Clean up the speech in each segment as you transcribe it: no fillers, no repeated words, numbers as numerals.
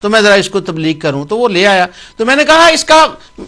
تو میں ذرا اس کو تبلیغ کروں. تو وہ لے آیا. تو میں نے کہا اس کا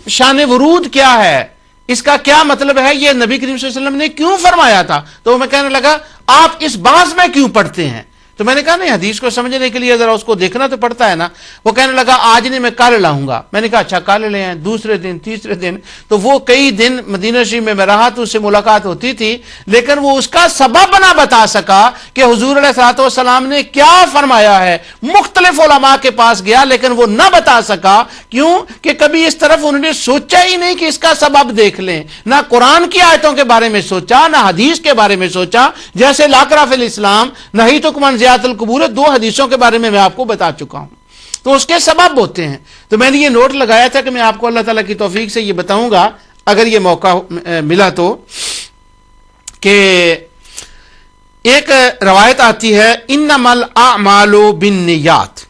شان ورود کیا ہے, اس کا کیا مطلب ہے, یہ نبی کریم صلی اللہ علیہ وسلم نے کیوں فرمایا تھا. تو میں کہنے لگا آپ اس بحث میں کیوں پڑھتے ہیں. تو میں نے کہا نہیں, حدیث کو سمجھنے کے لیے ذرا اس کو دیکھنا تو پڑتا ہے نا. وہ کہنے لگا آج نہیں, میں کل لاؤں گا. میں نے کہا اچھا کل لے آئیں. دوسرے دن, تیسرے دن, تو وہ کئی دن مدینہ شریف میں رہا تو اس سے ملاقات ہوتی تھی, لیکن وہ اس کا سبب نہ بتا سکا کہ حضور علیہ الصلوۃ والسلام نے کیا فرمایا ہے. مختلف علماء کے پاس گیا لیکن وہ نہ بتا سکا. کیوں کہ کبھی اس طرف انہوں نے سوچا ہی نہیں کہ اس کا سبب دیکھ لیں. نہ قرآن کی آیتوں کے بارے میں سوچا, نہ حدیث کے بارے میں سوچا. جیسے لا اکراہ فی الاسلام نہیتکم عن زیارۃ القبور, 2 حدیثوں کے بارے میں آپ کو بتا چکا ہوں. تو اس کے سبب ہوتے ہیں. تو میں نے یہ نوٹ لگایا تھا کہ میں آپ کو اللہ تعالیٰ کی توفیق سے یہ بتاؤں گا اگر یہ موقع ملا تو, کہ ایک روایت آتی ہے انما الاعمال بالنیات.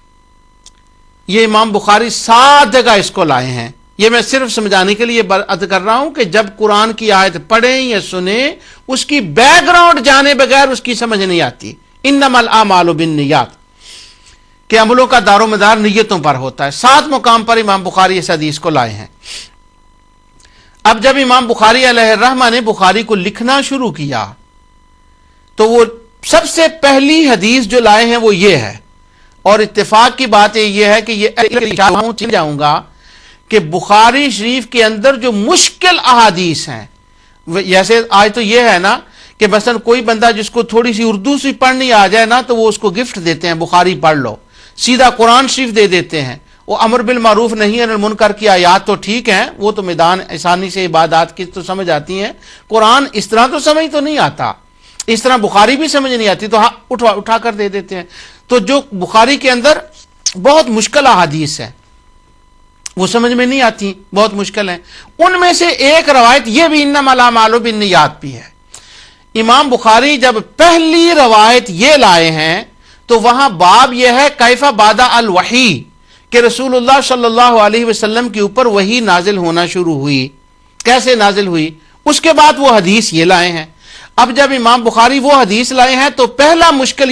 یہ امام بخاری 7 جگہ اس کو لائے ہیں. یہ میں صرف سمجھانے کے لیے عرض کر رہا ہوں کہ جب قرآن کی آیت پڑھیں یا سنیں, اس کی بیک گراؤنڈ جانے بغیر اس کی سمجھ نہیں آتی. انما الاعمال بالنیات کہ عملوں کا دار و مدار نیتوں پر ہوتا ہے. 7 مقام پر امام بخاری اس حدیث کو لائے ہیں. اب جب امام بخاری علیہ الرحمہ نے بخاری کو لکھنا شروع کیا تو وہ سب سے پہلی حدیث جو لائے ہیں وہ یہ ہے, اور اتفاق کی بات یہ ہے کہ یہ جاؤں گا کہ بخاری شریف کے اندر جو مشکل احادیث ہیں, جیسے آج تو یہ ہے نا کہ مثلا کوئی بندہ جس کو تھوڑی سی اردو سے پڑھنی آ جائے نا تو وہ اس کو گفٹ دیتے ہیں, بخاری پڑھ لو. سیدھا قرآن شریف دے دیتے ہیں. وہ امر بالمعروف نہی عن المنکر کی آیات تو ٹھیک ہیں, وہ تو میدان آسانی سے عبادات کی تو سمجھ آتی ہیں. قرآن اس طرح تو سمجھ تو نہیں آتا, اس طرح بخاری بھی سمجھ نہیں آتی, تو اٹھا کر دے دیتے ہیں. تو جو بخاری کے اندر بہت مشکل احادیث ہیں وہ سمجھ میں نہیں آتی, بہت مشکل ہیں. ان میں سے ایک روایت یہ بھی انما الاعمال بالنیات بھی ہے. امام بخاری جب پہلی روایت یہ لائے ہیں تو وہاں باب یہ ہے کیف بدا الوحی, کہ رسول اللہ صلی اللہ علیہ وسلم کے اوپر وحی نازل ہونا شروع ہوئی, کیسے نازل ہوئی. اس کے بعد وہ حدیث یہ لائے ہیں. اب جب امام بخاری وہ حدیث لائے ہیں تو پہلا مشکل